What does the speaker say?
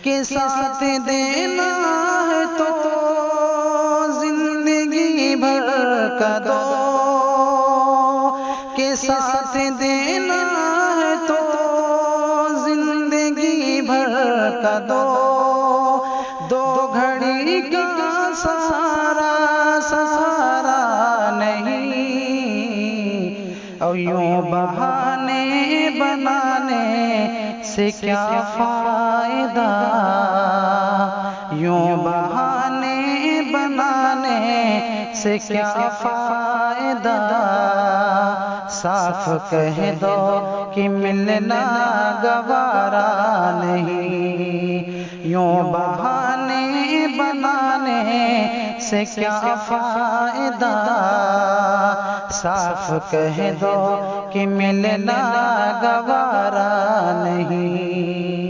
کے ساتھ دینا ہے تو زندگی بھر کا دو، کے ساتھ دینا ہے تو زندگی بھر کا دو، دو گھڑی کا سہارا سہارا نہیں، اور یوں بہانے بنانے سے کیا فائدہ، یوں بہانے بنانے سے کیا فائدہ، صاف کہہ دو کہ ملنا گوارا نہیں، یوں بہانے بنانے سے کیا فائدہ، صاف کہہ دو کہ ملنا گوارا نہیں۔